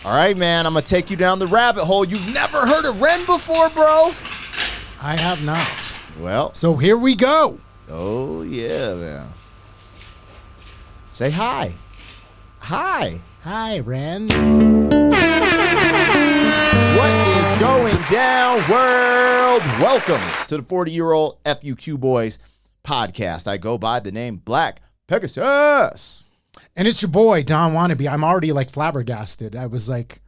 All right, man, I'm going to take you down the rabbit hole. You've never heard of REN before, bro? I have not. Well. So here we go. Oh, yeah, man. Say hi. Hi. Hi, Ren. What is going down, world? Welcome to the 40-year-old FUQ Boys podcast. I go by the name Black Pegasus. And it's your boy, Don Wannabe. I'm already like flabbergasted. I was like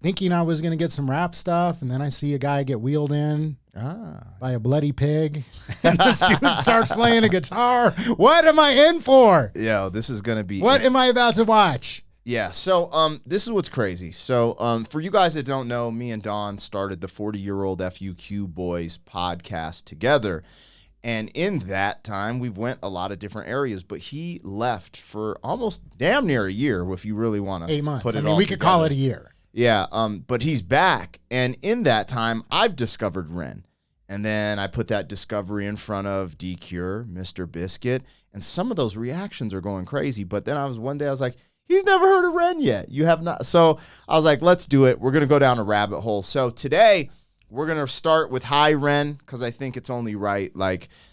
thinking I was going to get some rap stuff, and then I see a guy get wheeled in by a bloody pig. And this dude starts playing a guitar. What am I in for? Yeah, this is going to be... What am I about to watch? Yeah, so this is what's crazy. So for you guys that don't know, me and Don started the 40-year-old FUQ Boys podcast together. And in that time, we went a lot of different areas, but he left for almost damn near a year, if you really want to 8 months. put it I mean, all we could call it a year. Yeah, but he's back. And in that time, I've discovered REN. And then I put that discovery in front of D-Cure, Mr. Biscuit, and some of those reactions are going crazy. But then one day I was like, he's never heard of REN yet. You have not. So I was like, let's do it. We're going to go down a rabbit hole. So today we're going to start with High REN because I think it's only right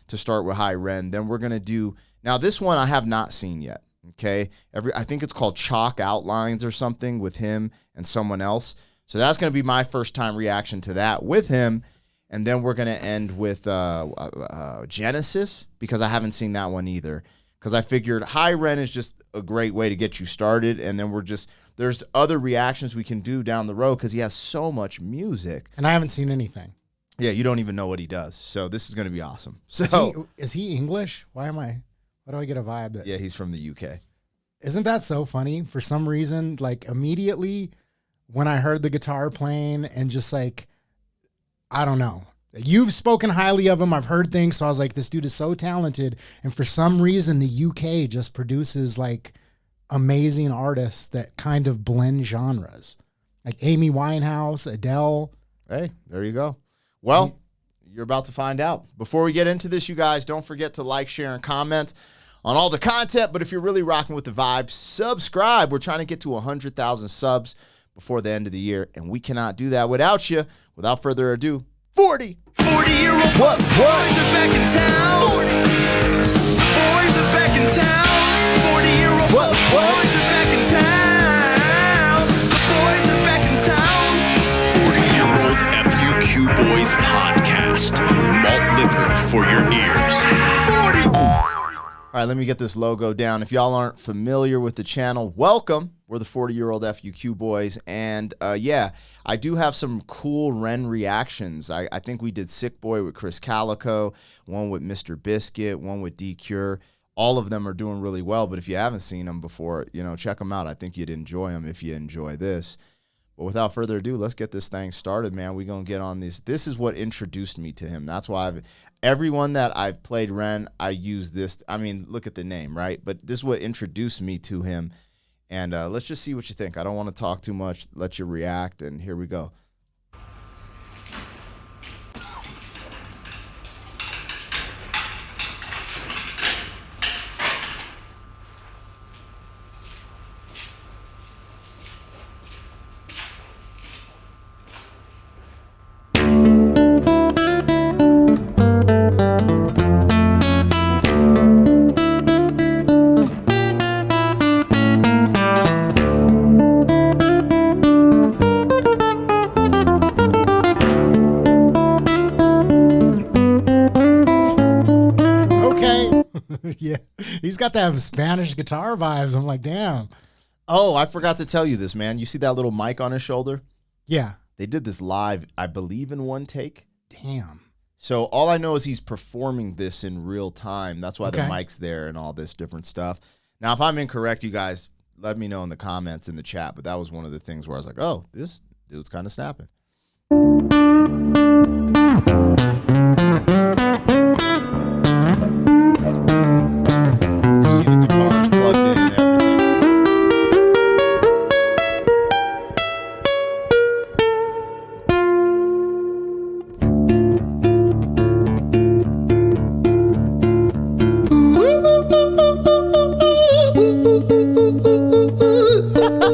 to start with High REN. Then we're going to do, now this one I have not seen yet. Okay. I think it's called Chalk Outlines or something with him and someone else. So that's going to be my first time reaction to that with him. And then we're going to end with Genesis because I haven't seen that one either. Because I figured High REN is just a great way to get you started. And then there's other reactions we can do down the road because he has so much music. And I haven't seen anything. Yeah, you don't even know what he does. So this is going to be awesome. So is he English? Why do I get a vibe that... Yeah, he's from the UK. Isn't that so funny? For some reason, immediately when I heard the guitar playing and just I don't know. You've spoken highly of him. I've heard things. So I was like, this dude is so talented. And for some reason, the UK just produces amazing artists that kind of blend genres. Like Amy Winehouse, Adele. Hey, there you go. Well, you're about to find out. Before we get into this, you guys, don't forget to like, share, and comment on all the content. But if you're really rocking with the vibes, subscribe. We're trying to get to 100,000 subs before the end of the year. And we cannot do that without you. Without further ado, 40-year-old what? Boys are back in town. 40. Boys are back in town. 40-year-old what? Boys are back in town. The boys are back in town. 40-year-old FUQ Boys podcast. Malt liquor for your ears. 40. All right, let me get this logo down. If y'all aren't familiar with the channel, welcome. We're the 40-year-old FUQ Boys. And yeah, I do have some cool REN reactions. I think we did Sick Boy with Chris Calico, one with Mr. Biscuit, one with D-Cure. All of them are doing really well. But if you haven't seen them before, check them out. I think you'd enjoy them if you enjoy this. But without further ado, let's get this thing started, man. We're going to get on these. This is what introduced me to him. That's why everyone that I've played REN, I use this. I mean, look at the name, right? But this is what introduced me to him. And let's just see what you think. I don't want to talk too much. Let you react. And here we go. Yeah, he's got that Spanish guitar vibes. I'm like, damn. Oh, I forgot to tell you this, man. You see that little mic on his shoulder? Yeah. They did this live, I believe, in one take. Damn. So all I know is he's performing this in real time. That's why the mic's there and all this different stuff. Now, if I'm incorrect, you guys let me know in the comments in the chat. But that was one of the things where I was like, oh, this dude's kind of snapping. You see the guitars plugged in and everything. Hi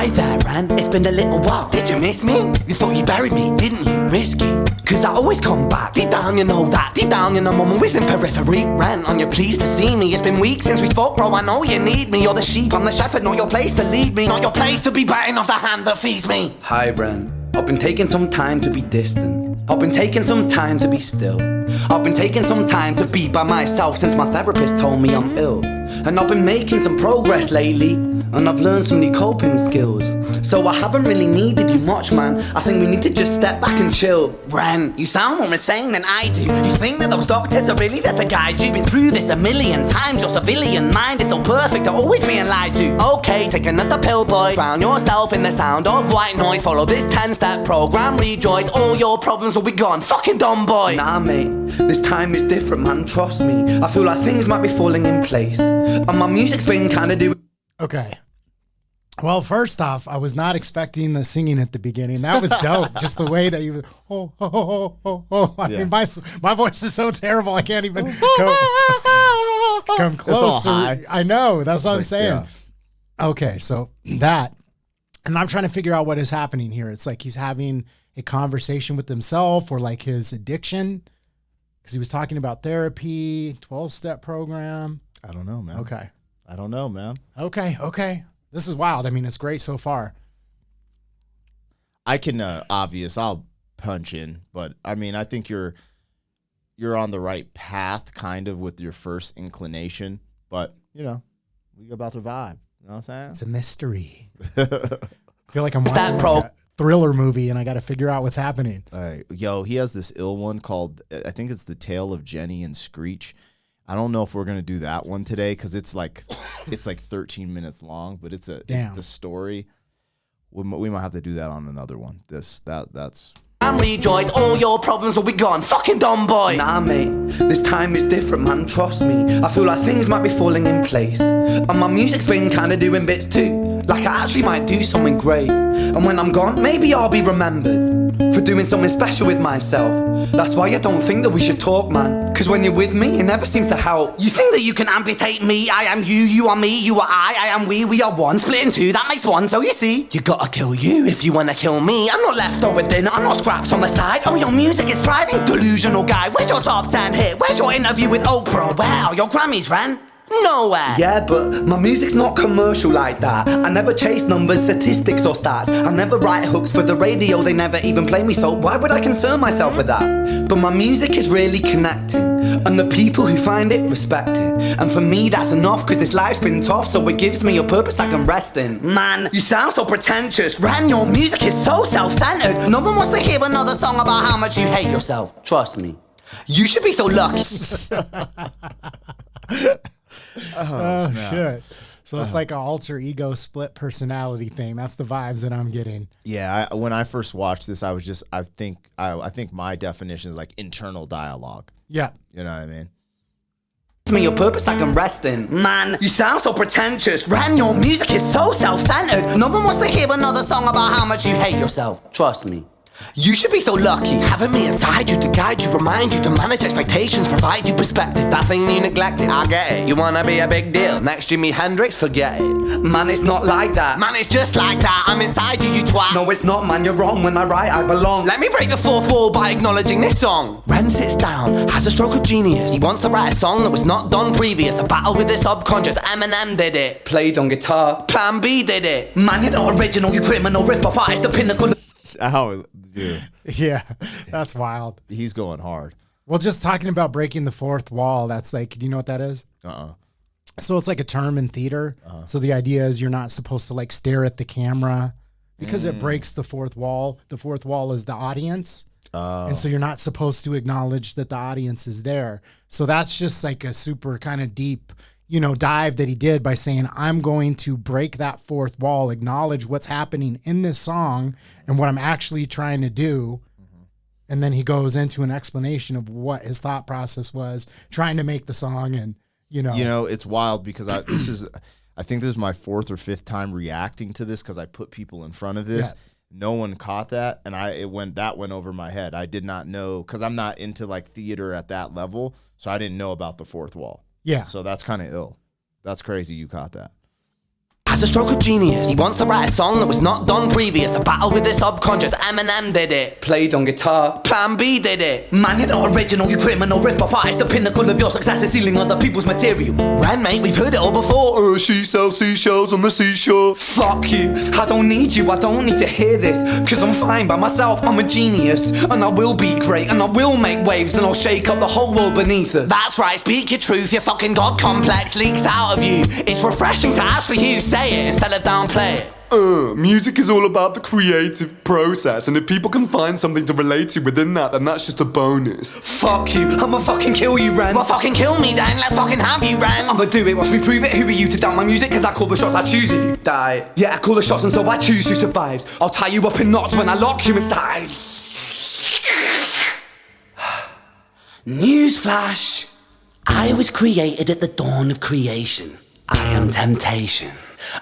there, Ran. It's been a little while. Did you miss me? You thought you buried me, didn't you? Risky. Cause I always come back. Deep down, you know that. Deep down, you know I'm always in periphery. Ran, on you pleased to see me. It's been weeks since we spoke, bro. I know you need me. You're the sheep, I'm the shepherd. Not your place to lead me. Not your place to be biting off the hand that feeds me. Hi, Ran. I've been taking some time to be distant. I've been taking some time to be still. I've been taking some time to be by myself since my therapist told me I'm ill. And I've been making some progress lately, and I've learned some new coping skills. So I haven't really needed you much, man. I think we need to just step back and chill. Ren, you sound more insane than I do. You think that those doctors are really there to guide you? Been through this a million times. Your civilian mind is so perfect, they're always being lied to. Okay, take another pill, boy. Drown yourself in the sound of white noise. Follow this 10-step program, rejoice. All your problems will be gone. Fucking dumb boy. Nah, mate, this time is different, man. Trust me. I feel like things might be falling in place, and my music's been kinda doing. Okay. Well, first off, I was not expecting the singing at the beginning. That was dope. Just the way that you, I mean, my voice is so terrible. I can't even come close all to. high. I know. That's what I'm saying. Yeah. Okay, so that, and I'm trying to figure out what is happening here. It's like he's having a conversation with himself or like his addiction, because he was talking about therapy, 12-step program. I don't know, man. Okay. I don't know, man. Okay. This is wild. I mean, it's great so far. I can I'll punch in, but I mean, I think you're on the right path, kind of, with your first inclination. But you know, we about to vibe. You know what I'm saying? It's a mystery. I feel like I'm watching a thriller movie, and I got to figure out what's happening. All right, yo, he has this ill one called, I think it's The Tale of Jenny and Screech. I don't know if we're gonna do that one today because it's like 13 minutes long, but it's the story. We might have to do that on another one. That's. And rejoice, all your problems will be gone. Fucking dumb boy. Nah, mate, this time is different, man. Trust me. I feel like things might be falling in place, and my music's been kinda doing bits too. Like I actually might do something great, and when I'm gone, maybe I'll be remembered for doing something special with myself. That's why I don't think that we should talk, man. Cause when you're with me, it never seems to help. You think that you can amputate me? I am you, you are me, you are I am we are one. Split in two, that makes one, so you see. You gotta kill you if you wanna kill me. I'm not leftover dinner, I'm not scraps on the side. Oh, your music is thriving, delusional guy. Where's your top 10 hit? Where's your interview with Oprah? Where are your Grammys, Ren? Nowhere. Yeah, but my music's not commercial like that. I never chase numbers, statistics or stats. I never write hooks for the radio, they never even play me, so why would I concern myself with that? But my music is really connecting, and the people who find it respect it. And for me that's enough, cause this life's been tough, so it gives me a purpose I can rest in. Man, you sound so pretentious. Ran, your music is so self-centered. No one wants to hear another song about how much you hate yourself. Trust me. You should be so lucky. Oh shit. So it's like an alter ego split personality thing. That's the vibes that I'm getting. Yeah, when I first watched this, I think my definition is like internal dialogue. Yeah. You know what I mean? Me your purpose I can rest in. Man, you sound so pretentious. Ran, your music is so self-centered. No one wants to hear another song about how much you hate yourself. Trust me. You should be so lucky, having me inside you to guide you, remind you to manage expectations, provide you perspective. That thing you neglected, I get it. You wanna be a big deal, next Jimi Hendrix, forget it. Man, it's not like that. Man, it's just like that. I'm inside you, you twat. No, it's not, man, you're wrong. When I write, I belong. Let me break the fourth wall by acknowledging this song. Ren sits down, has a stroke of genius. He wants to write a song that was not done previous. A battle with the subconscious, Eminem did it. Played on guitar, Plan B did it. Man, you're not original, you criminal rip-off artist, the pinnacle. Oh, dude. Yeah, that's wild. He's going hard. Well, just talking about breaking the fourth wall, that's like, do you know what that is? So it's like a term in theater. So the idea is you're not supposed to like stare at the camera because it breaks the fourth wall. The fourth wall is the audience. And so you're not supposed to acknowledge that the audience is there. So that's just like a super kind of deep, dive that he did by saying, I'm going to break that fourth wall, acknowledge what's happening in this song and what I'm actually trying to do. And then he goes into an explanation of what his thought process was trying to make the song. And, it's wild because I think this is my 4th or 5th time reacting to this because I put people in front of this. Yeah. No one caught that, and that went over my head. I did not know, because I'm not into like theater at that level, so I didn't know about the fourth wall. Yeah. So that's kind of ill. That's crazy you caught that. Has a stroke of genius. He wants to write a song that was not done previous. A battle with the subconscious. Eminem did it. Played on guitar. Plan B did it. Man, you're not original, you criminal rip-off artist. The pinnacle of your success is stealing other people's material. Ren, mate, we've heard it all before. She sells seashells on the seashore. Fuck you. I don't need you. I don't need to hear this. Cause I'm fine by myself. I'm a genius. And I will be great. And I will make waves. And I'll shake up the whole world beneath it. That's right. Speak your truth. Your fucking God complex leaks out of you. It's refreshing to ask for you. Say it instead of downplay it. Music is all about the creative process, and if people can find something to relate to within that, then that's just a bonus. Fuck you, I'ma fucking kill you, Ren. Well, fucking kill me then, let's fucking have you, Ren. I'ma do it, watch me prove it. Who are you to doubt my music? Cause I call the shots, I choose if you die. Yeah, I call the shots and so I choose who survives. I'll tie you up in knots when I lock you inside. Newsflash. I was created at the dawn of creation. I am temptation.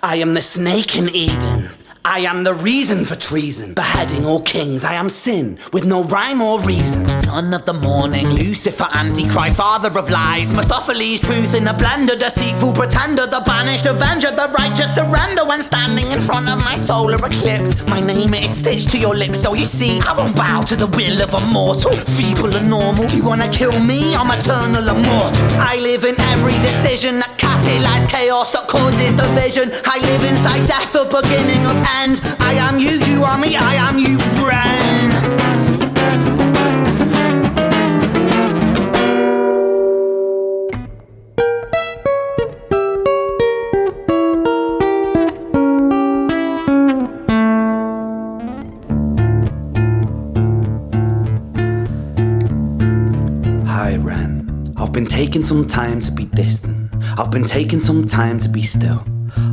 I am the snake in Eden. I am the reason for treason. Beheading all kings, I am sin, with no rhyme or reason. Son of the morning, Lucifer, Antichrist, father of lies. Mephistophelies, truth in a blender, deceitful pretender, the banished avenger, the righteous surrender. When standing in front of my solar eclipse, my name is stitched to your lips. So you see, I won't bow to the will of a mortal. Feeble and normal, you wanna kill me? I'm eternal immortal. I live in every decision that catalyzes chaos, that causes division. I live inside death, the beginning of ends. I am you, you are me, I am you, Ren. Hi, Ren. I've been taking some time to be distant. I've been taking some time to be still.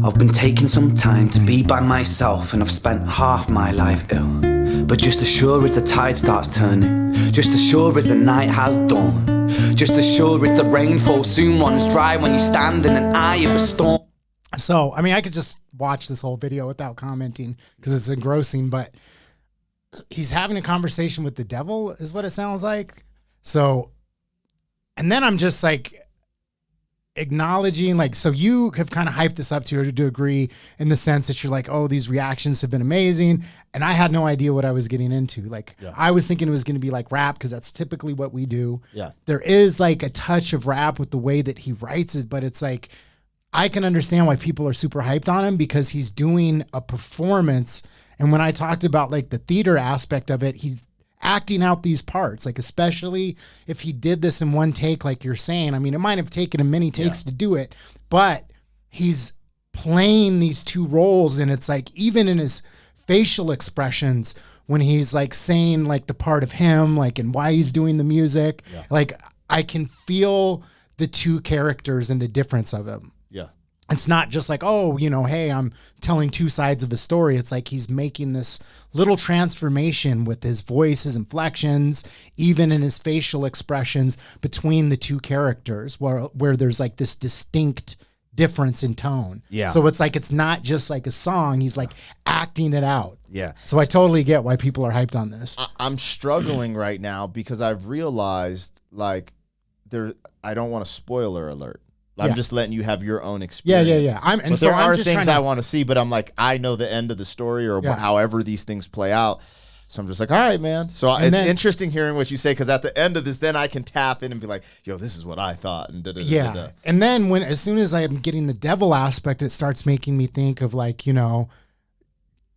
I've been taking some time to be by myself, and I've spent half my life ill. But just as sure as the tide starts turning, just as sure as the night has dawned, just as sure as the rainfall soon runs dry when you stand in an eye of a storm. So, I mean, I could just watch this whole video without commenting because it's engrossing, but he's having a conversation with the devil is what it sounds like. So, and then I'm just like, acknowledging, like, so you have kind of hyped this up to a degree in the sense that you're like, oh, these reactions have been amazing, and I had no idea what I was getting into. Like, I was thinking it was going to be like rap because that's typically what we do. Yeah, there is like a touch of rap with the way that he writes it, but it's like I can understand why people are super hyped on him because he's doing a performance. And when I talked about like the theater aspect of it, he's acting out these parts, like especially if he did this in one take, like you're saying. I mean, it might have taken him many takes to do it, but he's playing these two roles, and it's like even in his facial expressions when he's like saying like the part of him, like, and why he's doing the music, like I can feel the two characters and the difference of him. It's not just like, oh, you know, hey, I'm telling two sides of a story. It's like he's making this little transformation with his voice, his inflections, even in his facial expressions between the two characters where there's like this distinct difference in tone. Yeah. So it's like, it's not just like a song. He's like acting it out. Yeah. So I totally get why people are hyped on this. I'm struggling right now because I've realized like I don't want a spoiler alert. I'm just letting you have your own experience. Yeah. There are things I want to see, but I'm like, I know the end of the story or however these things play out. So I'm just like, all right, man. So it's interesting hearing what you say, because at the end of this, then I can tap in and be like, yo, this is what I thought. And And then as soon as I am getting the devil aspect, it starts making me think of like, you know,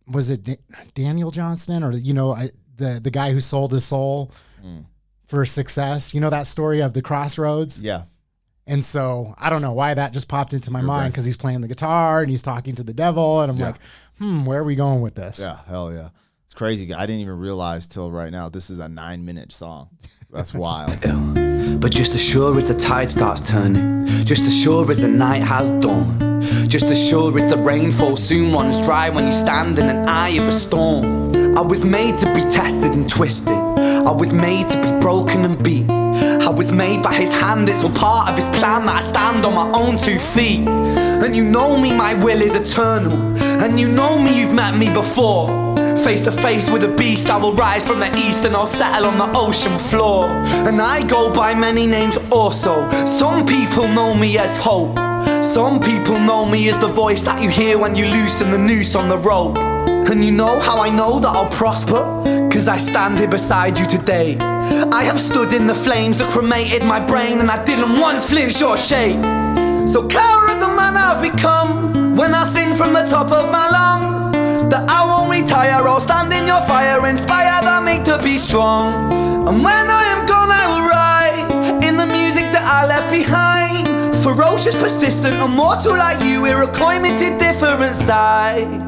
was it Daniel Johnston or, you know, the guy who sold his soul for success? You know, that story of the crossroads? Yeah. And so I don't know why that just popped into my mind, because he's playing the guitar and he's talking to the devil, and I'm like, where are we going with this? Yeah, hell yeah. It's crazy. I didn't even realize till right now this is a 9-minute song. That's wild. But just as sure as the tide starts turning, just as sure as the night has dawned, just as sure as the rainfall soon runs dry when you stand in an eye of a storm. I was made to be tested and twisted. I was made to be broken and beat. I was made by his hand, it's all part of his plan that I stand on my own 2 feet. And you know me, my will is eternal. And you know me, you've met me before. Face to face with a beast, I will rise from the east and I'll settle on the ocean floor. And I go by many names also. Some people know me as hope. Some people know me as the voice that you hear when you loosen the noose on the rope. And you know how I know that I'll prosper? Cause I stand here beside you today. I have stood in the flames that cremated my brain, and I didn't once flinch or shake. So cower at the man I've become when I sing from the top of my lungs. That I won't retire, I'll stand in your fire, inspire that make to be strong. And when I am gone I will rise in the music that I left behind. Ferocious, persistent, immortal like you, Iroquois me to different sides.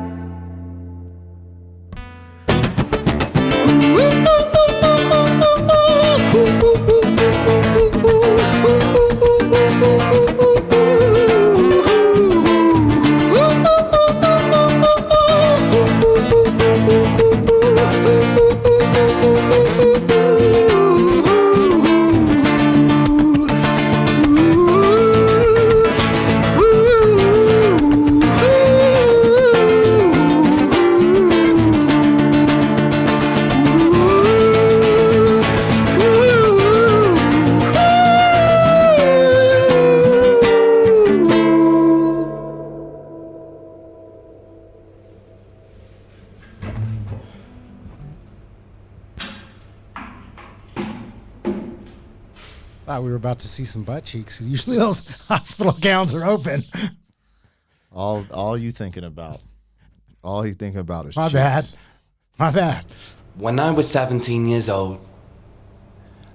Thought we were about to see some butt cheeks. Usually those hospital gowns are open. All you thinking about. All you thinking about is My cheeks. bad. My bad. When I was 17 years old,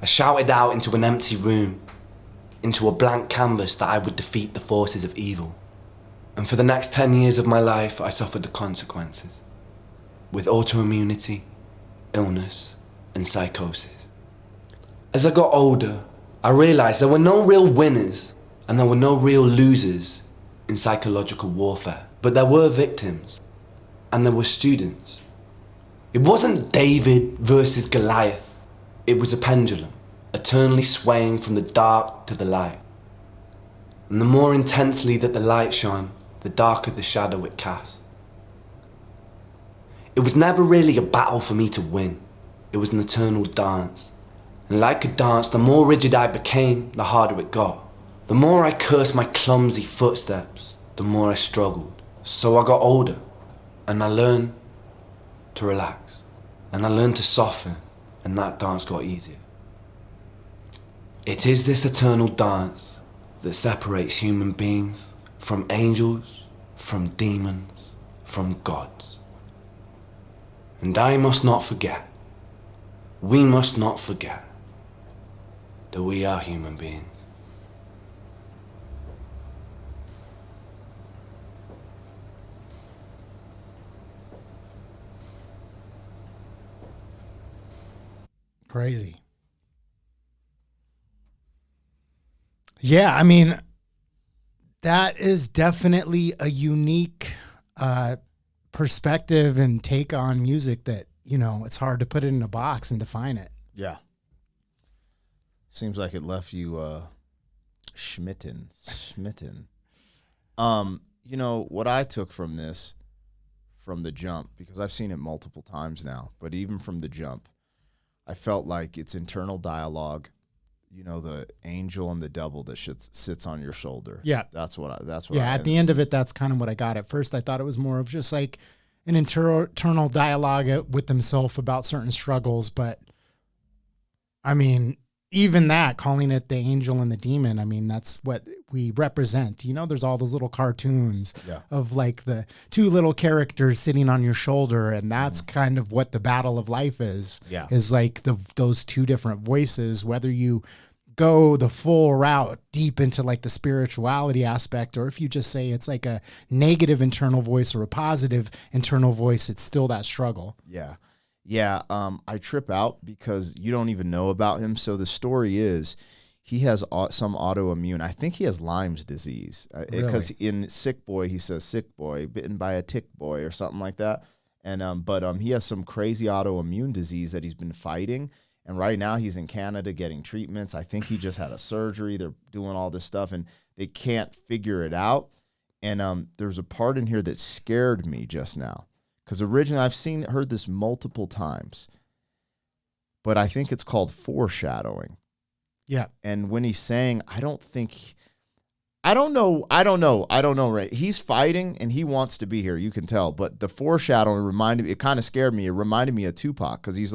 I shouted out into an empty room, into a blank canvas, that I would defeat the forces of evil. And for the next 10 years of my life, I suffered the consequences, with autoimmunity, illness, and psychosis. As I got older, I realized there were no real winners and there were no real losers in psychological warfare, but there were victims and there were students. It wasn't David versus Goliath. It was a pendulum, eternally swaying from the dark to the light. And the more intensely that the light shone, the darker the shadow it cast. It was never really a battle for me to win. It was an eternal dance. And like a dance, the more rigid I became, the harder it got. The more I cursed my clumsy footsteps, the more I struggled. So I got older, and I learned to relax. And I learned to soften, and that dance got easier. It is this eternal dance that separates human beings from angels, from demons, from gods. And I must not forget, we must not forget, that we are human beings. Crazy. Yeah, I mean, that is definitely a unique perspective and take on music that, you know, it's hard to put it in a box and define it. Yeah. Seems like it left you smitten. You know, what I took from this, from the jump, because I've seen it multiple times now, but even from the jump, I felt like it's internal dialogue, you know, the angel and the devil that sits on your shoulder. Yeah. That's what At the end of it, that's kind of what I got. At first, I thought it was more of just like an internal dialogue with himself about certain struggles. But I mean, even that, calling it the angel and the demon, I mean, that's what we represent. You know, there's all those little cartoons of like the two little characters sitting on your shoulder. And that's kind of what the battle of life is. Yeah. Is like those two different voices, whether you go the full route deep into like the spirituality aspect, or if you just say it's like a negative internal voice or a positive internal voice, it's still that struggle. Yeah. Yeah, I trip out because you don't even know about him. So the story is he has some autoimmune. I think he has Lyme's disease because in Sick Boy, he says sick boy, bitten by a tick boy or something like that. And but he has some crazy autoimmune disease that he's been fighting. And right now he's in Canada getting treatments. I think he just had a surgery. They're doing all this stuff and they can't figure it out. And there's a part in here that scared me just now. Because originally I've heard this multiple times. But I think it's called foreshadowing. Yeah. And when he's saying, I don't know, right? He's fighting and he wants to be here, you can tell. But the foreshadowing it kind of scared me. It reminded me of Tupac because he was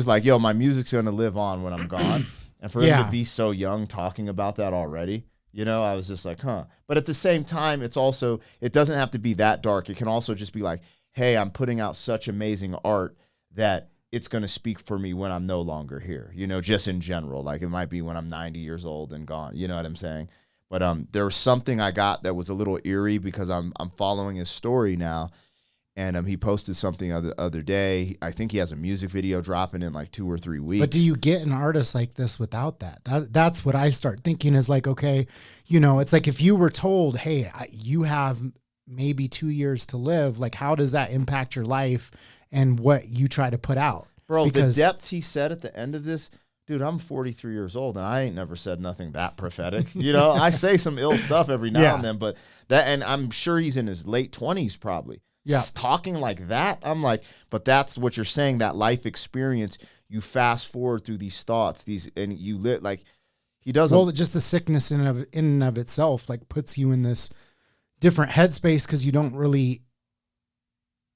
like, yo, my music's going to live on when I'm gone. And for him to be so young talking about that already, I was just like, huh. But at the same time, it doesn't have to be that dark. It can also just be like, hey, I'm putting out such amazing art that it's going to speak for me when I'm no longer here, just in general. Like it might be when I'm 90 years old and gone, you know what I'm saying? But there was something I got that was a little eerie because I'm following his story now. And he posted something the other day. I think he has a music video dropping in like 2 or 3 weeks. But do you get an artist like this without that? That's what I start thinking is like, okay, it's like if you were told, hey, you have maybe 2 years to live, like how does that impact your life and what you try to put out? Bro, the depth he said at the end of this, dude, I'm 43 years old and I ain't never said nothing that prophetic. I say some ill stuff every now and then, but and I'm sure he's in his late 20s probably. Yeah. Talking like that, I'm like, but that's what you're saying, that life experience, you fast forward through these thoughts, and you lit like he doesn't. Well, just the sickness in and of itself, like puts you in this different headspace because you don't really,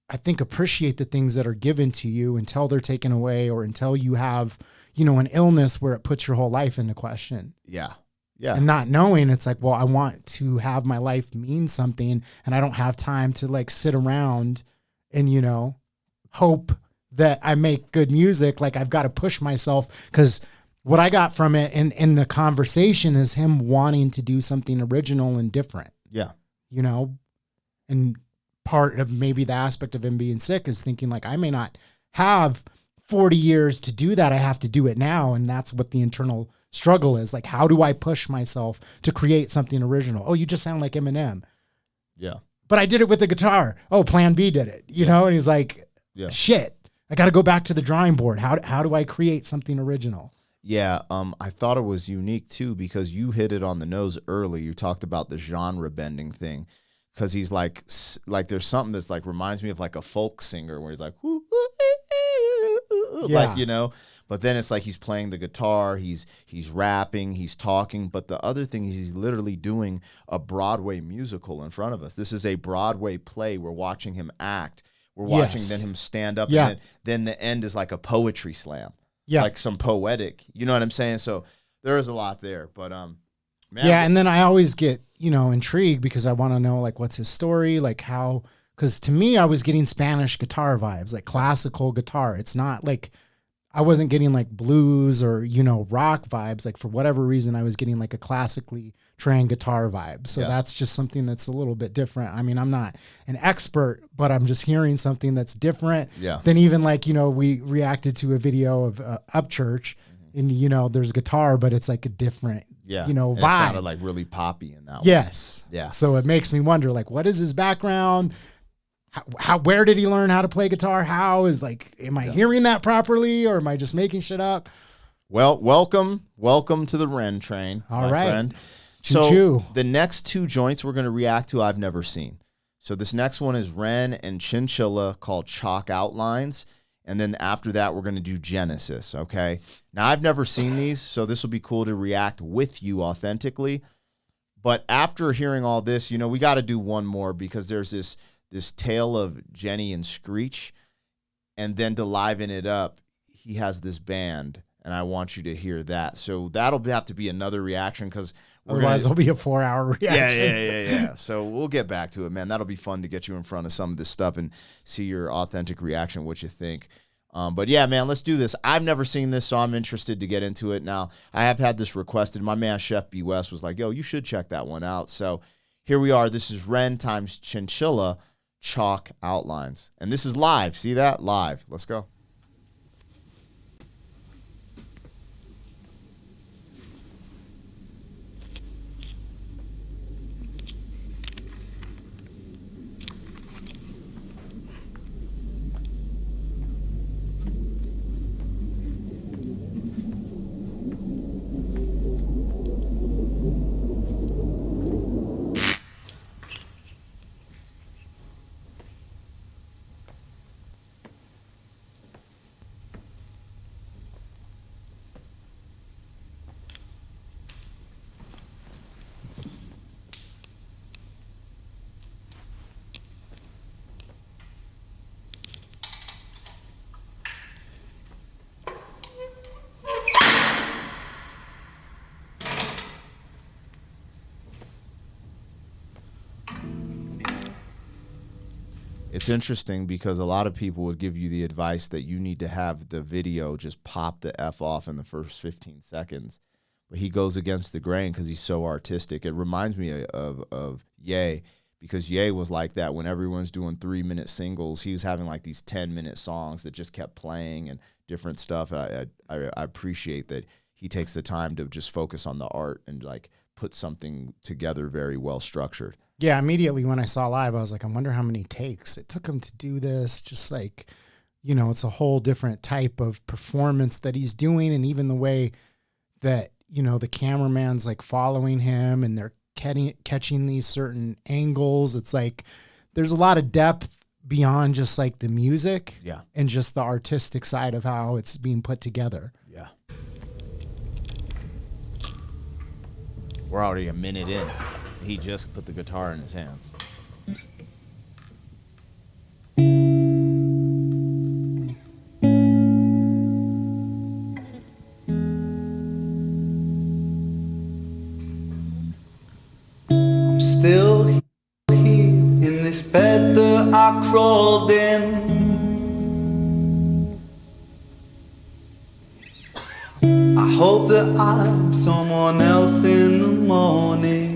I think, appreciate the things that are given to you until they're taken away or until you have, an illness where it puts your whole life into question. Yeah. Yeah. And not knowing, it's like, well, I want to have my life mean something and I don't have time to like sit around and, hope that I make good music. Like I've got to push myself because what I got from it in the conversation is him wanting to do something original and different. Yeah. And part of maybe the aspect of him being sick is thinking like, I may not have 40 years to do that. I have to do it now. And that's what the internal struggle is. Like, how do I push myself to create something original? Oh, you just sound like Eminem. Yeah. But I did it with the guitar. Oh, Plan B did it, and he's like, shit, I got to go back to the drawing board. How do I create something original? Yeah. I thought it was unique too, because you hit it on the nose early. You talked about the genre bending thing. Cause he's like there's something that's like, reminds me of like a folk singer where he's like, but then it's like he's playing the guitar, he's rapping, he's talking. But the other thing is he's literally doing a Broadway musical in front of us. This is a Broadway play. We're watching him act. We're watching then him stand up. Yeah. And then the end is like a poetry slam. Yeah. Like some poetic, you know what I'm saying? So there is a lot there, but, man. Yeah. And then I always get, intrigued because I want to know like, what's his story? Like how, cause to me, I was getting Spanish guitar vibes, like classical guitar. It's not like, I wasn't getting like blues or, rock vibes. Like for whatever reason, I was getting like a classically trained guitar vibe. So that's just something that's a little bit different. I mean, I'm not an expert, but I'm just hearing something that's different than even like, we reacted to a video of Upchurch and, there's guitar, but it's like a different, vibe. It sounded like really poppy in that one. Yes. Yeah. So it makes me wonder, like, what is his background? Where did he learn how to play guitar? How is like, am I hearing that properly or am I just making shit up? Well, welcome to the REN train. All my right. friend. Choo-choo. So the next 2 joints we're going to react to, I've never seen. So this next one is REN and Chinchilla called Chalk Outlines. And then after that, we're going to do Genesis. Okay. Now I've never seen these, so this will be cool to react with you authentically. But after hearing all this, we got to do one more because there's this tale of Jenny and Screech, and then to liven it up, he has this band, and I want you to hear that. So that'll have to be another reaction because otherwise it'll be a 4-hour reaction. Yeah. So we'll get back to it, man. That'll be fun to get you in front of some of this stuff and see your authentic reaction, what you think. But yeah, man, let's do this. I've never seen this, so I'm interested to get into it. Now, I have had this requested. My man, Chef B. West, was like, yo, you should check that one out. So here we are. This is REN times Chinchilla, Chalk Outlines. And this is live. See that? Live. Let's go. It's interesting because a lot of people would give you the advice that you need to have the video just pop the F off in the first 15 seconds. But he goes against the grain because he's so artistic. It reminds me of Ye, because Ye was like that when everyone's doing 3-minute singles. He was having like these 10-minute songs that just kept playing and different stuff. I appreciate that he takes the time to just focus on the art and like put something together very well structured. Yeah, immediately when I saw live, I was like, I wonder how many takes it took him to do this. Just like, you know, it's a whole different type of performance that he's doing. And even the way that, you know, the cameraman's like following him and they're catching these certain angles. It's like there's a lot of depth beyond just like the music, Yeah. and just the artistic side of how it's being put together. Yeah. We're already a minute in. He just put the guitar in his hands. I'm still here in this bed that I crawled in. I hope that I'm someone else in the morning.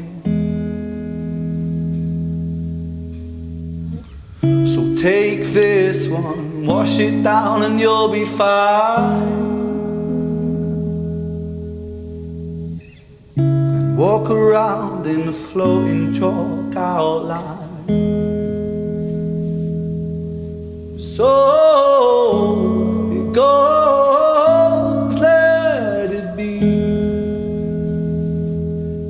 So take this one, wash it down and you'll be fine. Then walk around in the floating chalk outline. So it goes, let it be.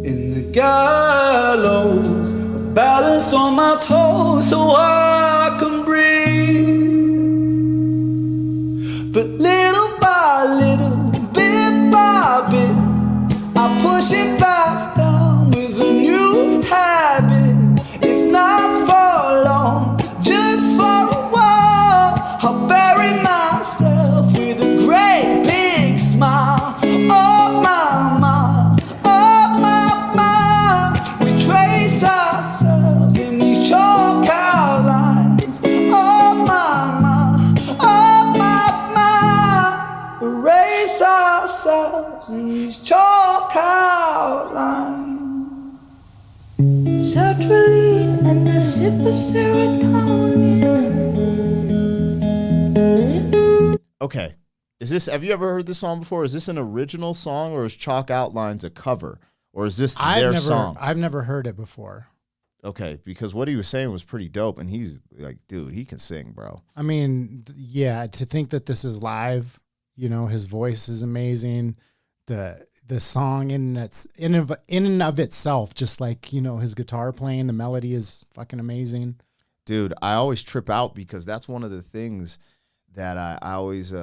In the gallows, balanced on my toes so I can breathe. But little by little, bit by bit, I push it back down with a new habit. If not for long, just for a while, I'll bury myself with a great big smile. Oh my, oh my, we trace ourselves in these chalk outlines. Oh my, erase ourselves in these chalk outlines. Sertraline and a sip of serotonin. Okay. Have you ever heard this song before? Is this an original song, or is Chalk Outlines a cover? Or is this their song? I've never heard it before. Okay, because what he was saying was pretty dope, and he's like, dude, he can sing, bro. I mean, yeah, to think that this is live, you know, his voice is amazing. The song in and of itself, just like, you know, his guitar playing, the melody is fucking amazing. Dude, I always trip out because that's one of the things that I always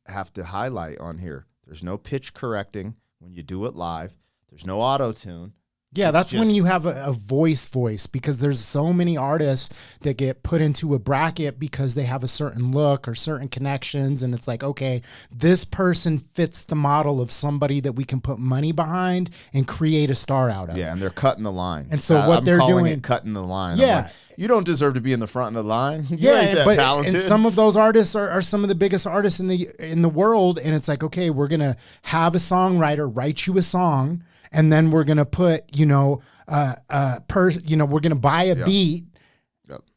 have to highlight on here. There's no pitch correcting when you do it live. There's no auto-tune. Yeah, that's when you have a voice, because there's so many artists that get put into a bracket because they have a certain look or certain connections. And it's like, okay, this person fits the model of somebody that we can put money behind and create a star out of. Yeah, and they're cutting the line. And so what they're calling doing, it cutting the line. Yeah. I'm like, you don't deserve to be in the front of the line. You yeah, ain't that talented. And some of those artists are some of the biggest artists in the world. And it's like, okay, we're going to have a songwriter write you a song. And then we're gonna put, we're gonna buy a beat,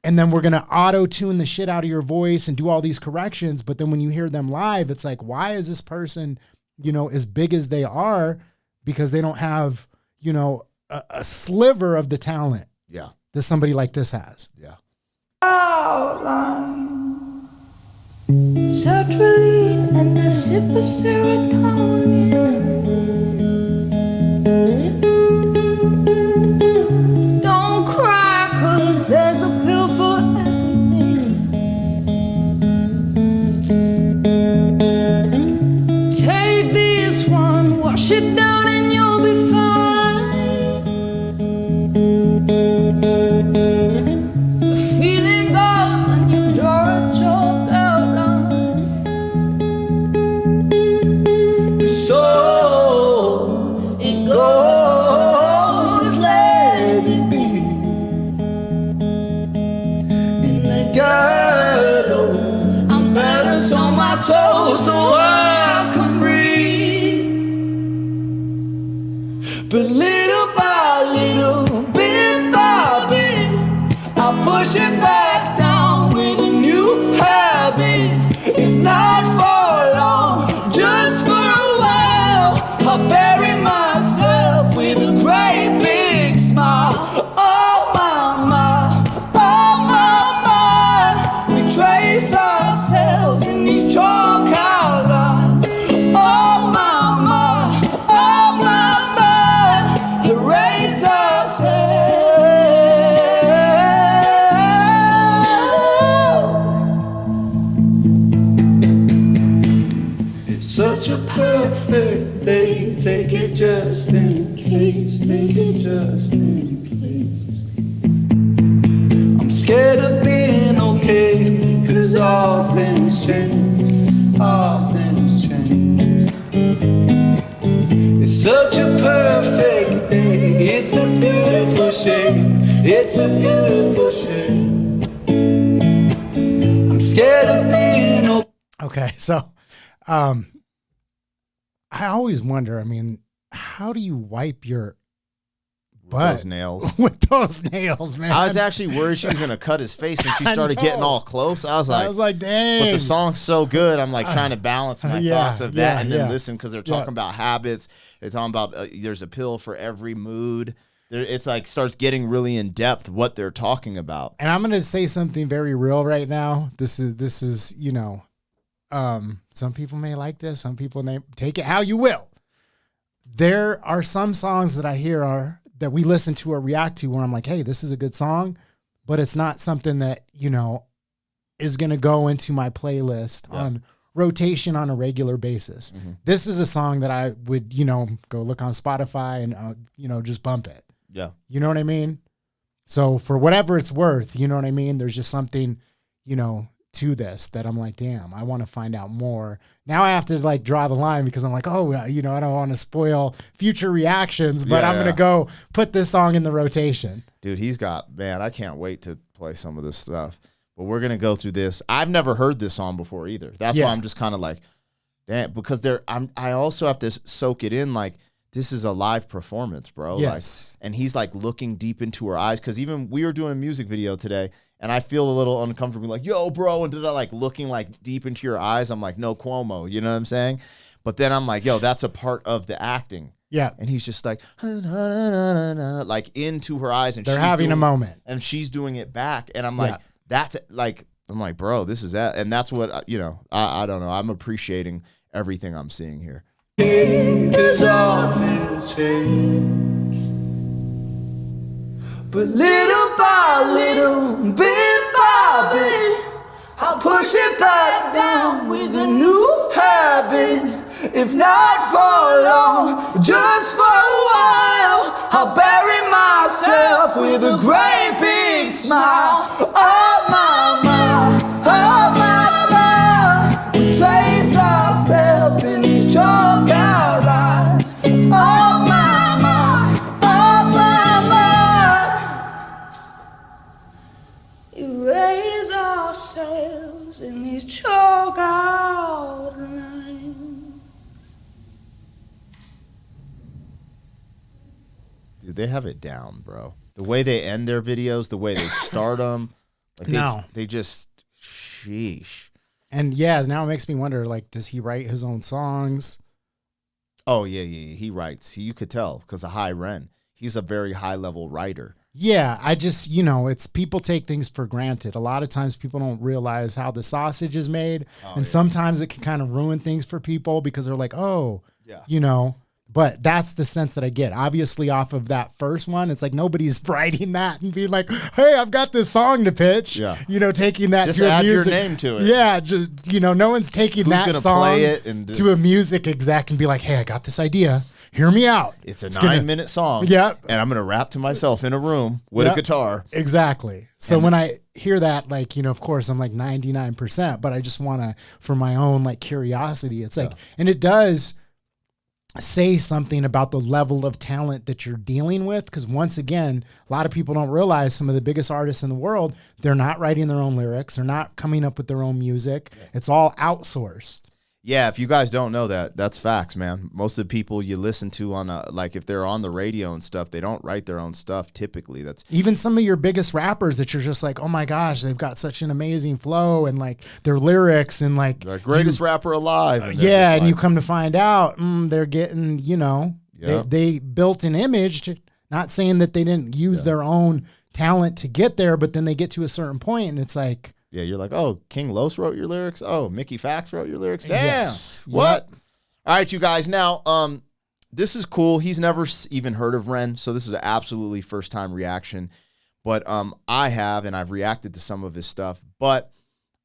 and then we're gonna auto tune the shit out of your voice and do all these corrections. But then when you hear them live, it's like, why is this person, as big as they are? Because they don't have, a sliver of the talent. Yeah, that somebody like this has. Yeah. Sertraline and a sip of serotonin. Don't cry, 'cause there's a pill for everything. Take this one, wash it down and you'll be fine. The feeling goes and you draw a chalk outline. So my toes so I can breathe. But little by little, bit by bit, I push it back down with a new habit. If not for long, just for a while, I bury myself with a great big smile. Oh my, we trace ourselves in these chalk outlines. Oh my, erase ourselves. It's such a perfect day. Take it just in case. Take it just in case. I'm scared of being okay, 'cause all things change. All things change. It's such a perfect day. It's a beautiful shame. It's a beautiful shame. I'm scared of being okay. Okay, so I always wonder, I mean, how do you wipe your butt Those nails. with those nails, man? I was actually worried she was going to cut his face when she I started getting know. all close. I was like, dang. but the song's so good. I'm like trying to balance my yeah, thoughts of that and then yeah. listen because they're talking about habits. They're talking about there's a pill for every mood. It's like starts getting really in depth what they're talking about. And I'm going to say something very real right now. This is, you know, some people may like this. Some people may take it how you will. There are some songs that I hear that we listen to or react to where I'm like, hey, this is a good song, but it's not something that, you know, is going to go into my playlist on rotation on a regular basis. Mm-hmm. This is a song that I would, you know, go look on Spotify and, you know, just bump it. Yeah. You know what I mean? So for whatever it's worth, you know what I mean? There's just something, you know, to this that I'm like, damn, I want to find out more. Now I have to like draw the line because I'm like, oh, you know, I don't want to spoil future reactions, but I'm going to go put this song in the rotation. Dude, man, I can't wait to play some of this stuff. But we're going to go through this. I've never heard this song before either. That's why I'm just kind of like, damn, because I also have to soak it in like, this is a live performance, bro. Yes. Like, and he's like looking deep into her eyes. Cause even we were doing a music video today and I feel a little uncomfortable like, yo, bro. And like looking like deep into your eyes. I'm like, no Cuomo. You know what I'm saying? But then I'm like, yo, that's a part of the acting. Yeah. And he's just like, like into her eyes. And they're having a moment. And she's doing it back. And I'm like, that's like, I'm like, bro, this is that. And that's what, you know, I don't know. I'm appreciating everything I'm seeing here. 'Cause all things change. But little by little, bit by bit, I'll push it back down with a new habit. If not for long, just for a while, I'll bury myself with a great big smile. Oh my, we trace ourselves in these chalk outlines. Oh my, erase ourselves in these chalk outlines. Dude, they have it down, bro. The way they end their videos, the way they start them. Like they just, sheesh. And yeah, now it makes me wonder, like, does he write his own songs? Oh, yeah. He writes. You could tell because of high REN. He's a very high-level writer. Yeah, I just, you know, it's people take things for granted. A lot of times people don't realize how the sausage is made. And sometimes it can kind of ruin things for people because they're like, oh, you know. But that's the sense that I get. Obviously, off of that first one, it's like nobody's writing that and being like, hey, I've got this song to pitch. Yeah. You know, taking that just to add a music. your name to it. Yeah, just, you know, no one's taking that song play it and to a music exec and be like, hey, I got this idea. Hear me out. It's a 9-minute song. Yep. And I'm going to rap to myself in a room with a guitar. Exactly. So when I hear that, like, you know, of course, I'm like 99%, but I just want to, for my own, like, curiosity, it's like, and it does say something about the level of talent that you're dealing with. Because once again, a lot of people don't realize some of the biggest artists in the world, they're not writing their own lyrics. They're not coming up with their own music. It's all outsourced. Yeah, if you guys don't know that, that's facts, man. Most of the people you listen to on like if they're on the radio and stuff, they don't write their own stuff typically. That's even some of your biggest rappers that you're just like, oh my gosh, they've got such an amazing flow and like their lyrics and like the greatest rapper alive. And yeah, and you come to find out they're getting, you know, Yeah. they built an image. Not saying that they didn't use their own talent to get there, but then they get to a certain point and it's like, yeah, you're like, oh, King Los wrote your lyrics. Oh, Mickey Fax wrote your lyrics. Damn. Yes. What? All right, you guys. Now, this is cool. He's never even heard of Ren, so this is an absolutely first-time reaction. But I have, and I've reacted to some of his stuff. But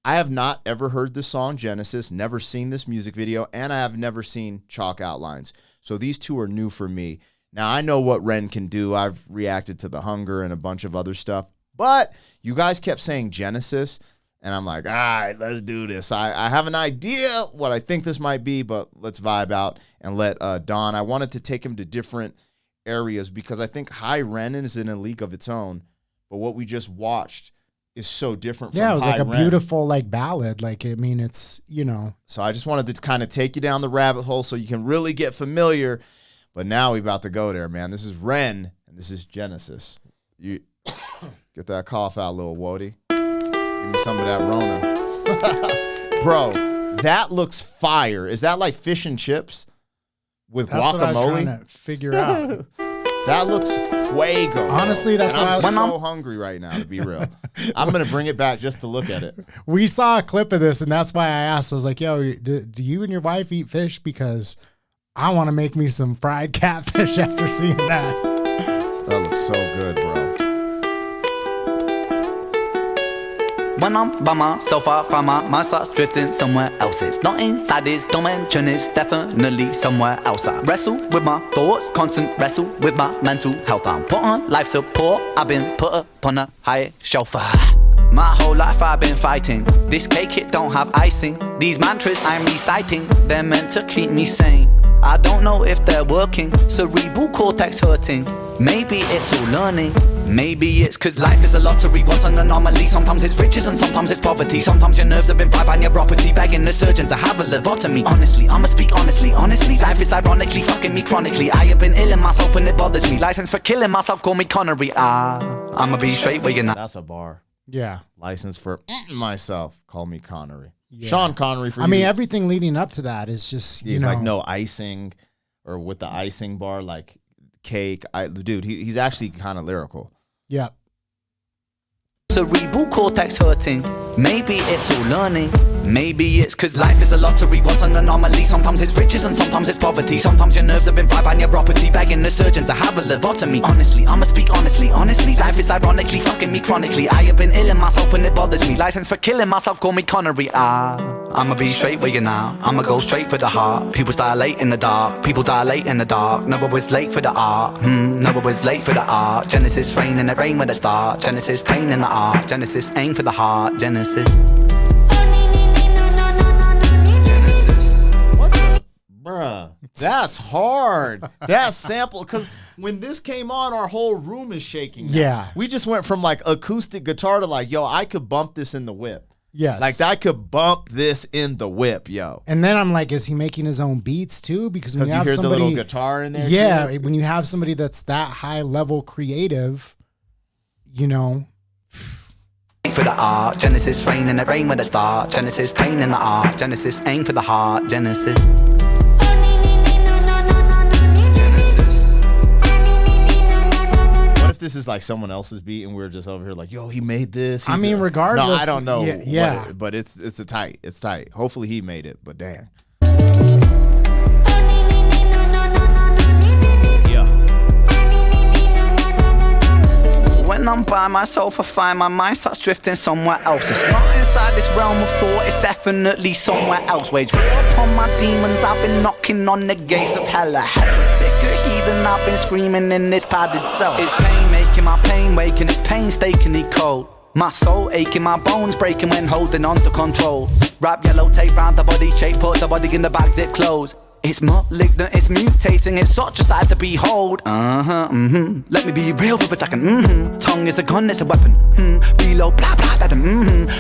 I have not ever heard this song, Genesis, never seen this music video, and I have never seen Chalk Outlines. So these two are new for me. Now, I know what Ren can do. I've reacted to The Hunger and a bunch of other stuff. But you guys kept saying Genesis. And I'm like, all right, let's do this. I have an idea what I think this might be, but let's vibe out and let Don. I wanted to take him to different areas because I think High Ren is in a league of its own. But what we just watched is so different from yeah, it was High like a Ren. beautiful like ballad. Like, I mean, it's, you know. So I just wanted to kind of take you down the rabbit hole so you can really get familiar. But now we're about to go there, man. This is Ren, and this is Genesis. You get that cough out, little Wody. Give me some of that Rona. Bro, that looks fire. Is that like fish and chips with That's what I was guacamole? trying to figure out. That looks fuego. Honestly, bro. that's And why I'm I was- so hungry right now, to be real. I'm going to bring it back just to look at it. We saw a clip of this, and that's why I asked. I was like, yo, do you and your wife eat fish? Because I want to make me some fried catfish after seeing that. That looks so good, bro. When I'm by myself, I find my mind starts drifting somewhere else. It's not inside this dimension, it's definitely somewhere else. I wrestle with my thoughts, constant wrestle with my mental health. I'm put on life support, I've been put upon a higher shelf. My whole life I've been fighting. This cake, it don't have icing. These mantras I'm reciting, they're meant to keep me sane. I don't know if they're working, cerebral cortex hurting. Maybe it's all learning. Maybe it's cause life is a lottery, what's an anomaly. Sometimes it's riches and sometimes it's poverty. Sometimes your nerves have been fried by neuropathy, begging the surgeon to have a lobotomy. Honestly, I'ma speak honestly, life is ironically fucking me chronically. I have been ill in myself and it bothers me. License for killing myself, call me Connery. I'ma be straight where you're not. That's a bar. Yeah. License for myself. Call me Connery. Yeah. Sean Connery for I you. mean, everything leading up to that is just, you He's know. like no icing, or with the icing bar, like cake. Dude, he's actually kind of lyrical. Yeah. Cerebral cortex hurting. Maybe it's all learning. Maybe it's cause life is a lottery, what's an anomaly. Sometimes it's riches and sometimes it's poverty. Sometimes your nerves have been fried by neuropathy, begging the surgeon to have a lobotomy. Honestly, I'ma speak honestly, life is ironically fucking me chronically. I have been ill in myself and it bothers me. License for killing myself, call me Connery. I'ma be straight where you're now. I'ma go straight for the heart. People dilate in the dark. People dilate in the dark. No, I was late for the art. No, I was late for the art. Genesis rain and it rain with a start. Genesis pain in the art. Genesis aim for the heart. Genesis. Bruh, that's hard. That sample, because when this came on, our whole room is shaking. now. Yeah. We just went from like acoustic guitar to like, yo, I could bump this in the whip. Yes. Like I could bump this in the whip, yo. And then I'm like, is he making his own beats too? Because when Because you you have hear somebody, the little guitar in there. yeah, too. when you have somebody that's that high level creative, you know, For the art, Genesis rain and it rain with a start. Genesis pain in the art. Genesis aim for the heart. Genesis. What if this is like someone else's beat and we're just over here like, yo, he made this. I mean, regardless. No, I don't know. Yeah. But it's a tight. It's tight. Hopefully he made it, but damn. Yeah. When I'm by myself, I find my mind starts drifting somewhere else. It's not inside this realm of thought, it's definitely somewhere else. Wage war upon my demons, I've been knocking on the gates of hell. A heretic, a heathen, I've been screaming in this padded cell. It's pain making my pain waking, it's painstakingly cold. My soul aching, my bones breaking when holding on to control. Wrap yellow tape round the body shape, put the body in the back, zip close. It's malignant, it's mutating, it's such a sight to behold. Let me be real for a second. Tongue is a gun, it's a weapon. Reload, blah blah, that.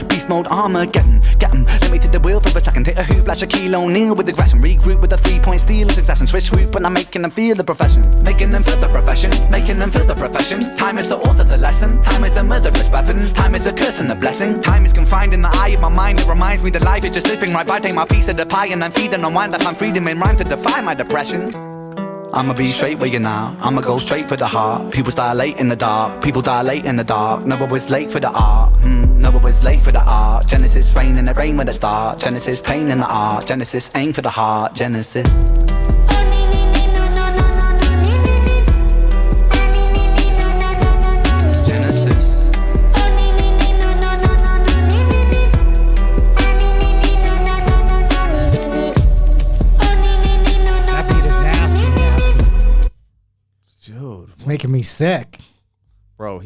Beast mode, Armageddon. Get 'em. Let me take the wheel for a second. Hit a hoop like Shaquille O'Neal with aggression. Regroup with a 3-point steal in succession. Switch swoop, and I'm making them feel the profession. Making them feel the profession. Making them feel the profession. Time is the author, the lesson. Time is a murderous weapon. Time is a curse and a blessing. Time is confined in the eye of my mind. It reminds me that life is just slipping right by. Take my piece of the pie and I'm feeding on wine that I'm freedom in rhyme to defy my depression. I'ma be straight with you now. I'ma go straight for the heart. People dilate in the dark. People dilate in the dark. Never was late for the art. Never was late for the art. Genesis rain and the rain with a start. Genesis pain in the art. Genesis aim for the heart. Genesis. Making me sick, bro.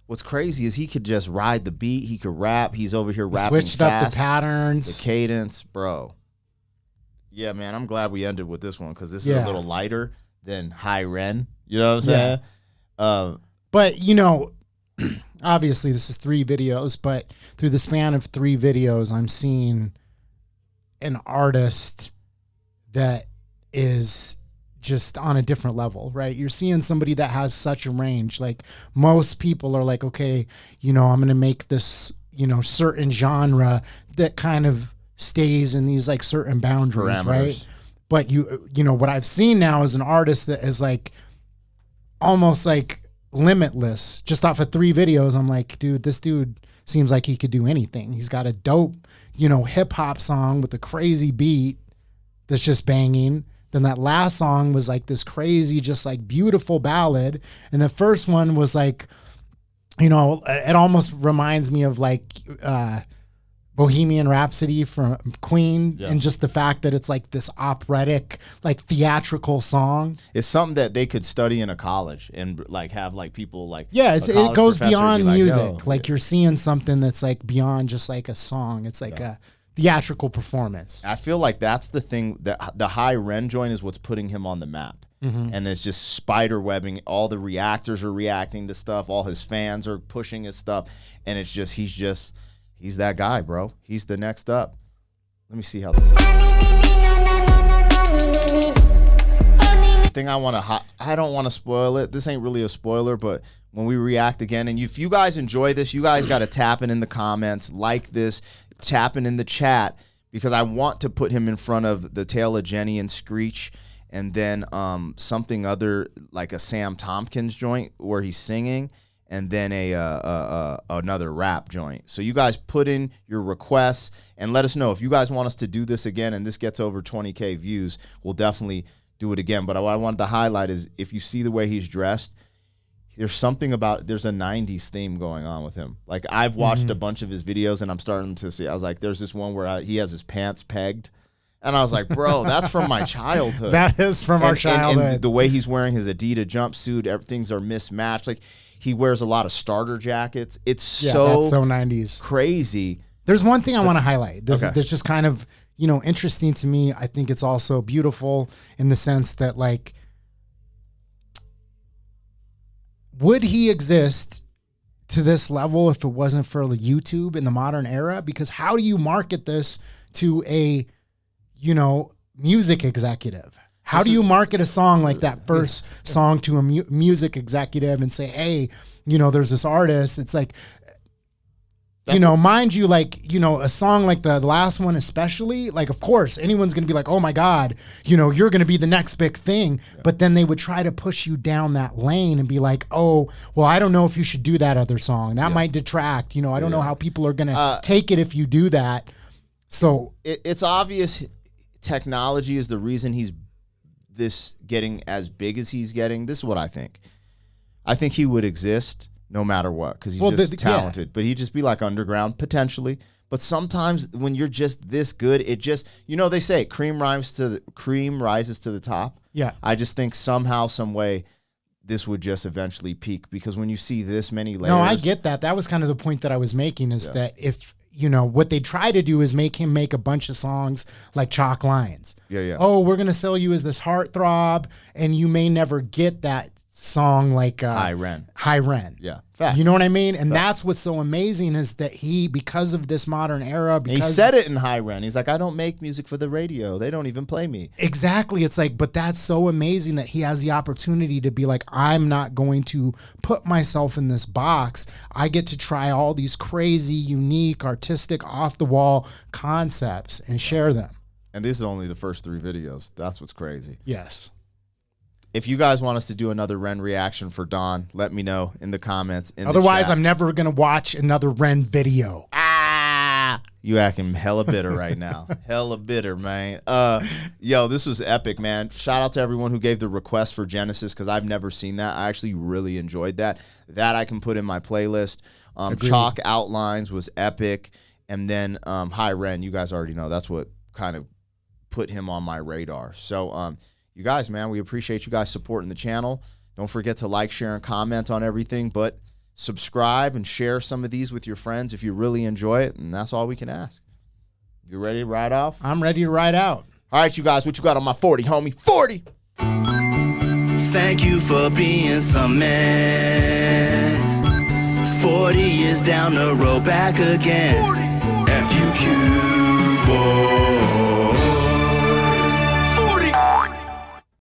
What's crazy is he could just ride the beat. He could rap. He's over here rapping switched fast, up the patterns, the cadence, bro. Yeah, man. I'm glad we ended with this one because this is a little lighter than High Ren. You know what I'm saying? But you know, obviously this is 3 videos, but through the span of 3 videos, I'm seeing an artist that is just on a different level, right? You're seeing somebody that has such a range. Like most people are like, okay, you know, I'm going to make this, you know, certain genre that kind of stays in these like certain boundaries, parameters, right? But you know, what I've seen now is an artist that is like almost like limitless. Just off of 3 videos, I'm like, dude, this dude seems like he could do anything. He's got a dope, you know, hip hop song with a crazy beat that's just banging. Then that last song was like this crazy, just like beautiful ballad. And the first one was like, you know, it almost reminds me of like Bohemian Rhapsody from Queen. And just the fact that it's like this operatic, like theatrical song. It's something that they could study in a college and like have like people like, it goes beyond music. Like you're seeing something that's like beyond just like a song. It's like a theatrical performance. I feel like that's the thing, that the High Ren joint is what's putting him on the map. And it's just spider webbing. All the reactors are reacting to stuff. All his fans are pushing his stuff. And it's just, he's that guy, bro. He's the next up. Let me see how this is. The thing I don't want to spoil it. This ain't really a spoiler, but when we react again, and if you guys enjoy this, you guys got to tap it in the comments, like this, tapping in the chat, because I want to put him in front of The Tale of Jenny and Screech, and then something other like a Sam Tompkins joint where he's singing, and then another rap joint. So you guys put in your requests and let us know if you guys want us to do this again, and this gets over 20K views, we'll definitely do it again. But what I wanted to highlight is if you see the way he's dressed, there's a 90s theme going on with him. Like I've watched a bunch of his videos and I'm starting to see, I was like, there's this one where he has his pants pegged. And I was like, bro, that's from my childhood. That is from our childhood. And the way he's wearing his Adidas jumpsuit, everything's are mismatched. Like he wears a lot of starter jackets. It's that's so 90s. Crazy. There's one thing I want to highlight. That's just kind of, you know, interesting to me. I think it's also beautiful in the sense that like, would he exist to this level if it wasn't for YouTube in the modern era? Because how do you market this to a, you know, music executive? How do you market a song like that first song to a music executive and say, hey, you know, there's this artist? It's like, you know, mind you, like, you know, a song like the last one especially, like, of course, anyone's going to be like, oh, my God, you know, you're going to be the next big thing. Yeah. But then they would try to push you down that lane and be like, oh, well, I don't know if you should do that other song. That might detract. You know, I don't know how people are going to take it if you do that. So it's obvious technology is the reason he's getting as big as he's getting. This is what I think. I think he would exist no matter what, because he's just talented. But he'd just be like underground, potentially. But sometimes when you're just this good, it just, you know, they say cream rises to the top. Yeah. I just think somehow, some way, this would just eventually peak, because when you see this many layers. No, I get that. That was kind of the point that I was making, is that if, you know, what they try to do is make him make a bunch of songs like Chalk Lines. Yeah. Oh, we're going to sell you as this heartthrob, and you may never get that song like High Ren. High Ren. Yeah. Facts. You know what I mean? And that's what's so amazing is that he, because of this modern era, And he because said it in High Ren. He's like, I don't make music for the radio. They don't even play me. exactly. It's like, but that's so amazing that he has the opportunity to be like, I'm not going to put myself in this box. I get to try all these crazy, unique, artistic, off the wall concepts and share them. And this is only the first 3 videos. That's what's crazy. Yes. If you guys want us to do another Ren reaction for Don, let me know in the comments. Otherwise, I'm never going to watch another Ren video. You acting hella bitter right now. Hella bitter, man. Yo, this was epic, man. Shout out to everyone who gave the request for Genesis, because I've never seen that. I actually really enjoyed that. That I can put in my playlist. Chalk Outlines was epic. And then High Ren, you guys already know. That's what kind of put him on my radar. So, you guys, man, we appreciate you guys supporting the channel. Don't forget to like, share, and comment on everything. But subscribe and share some of these with your friends if you really enjoy it. And that's all we can ask. You ready to ride off? I'm ready to ride out. All right, you guys, what you got on my 40, homie? 40! Thank you for being some man. 40 years down the road, back again. FUQ, boy.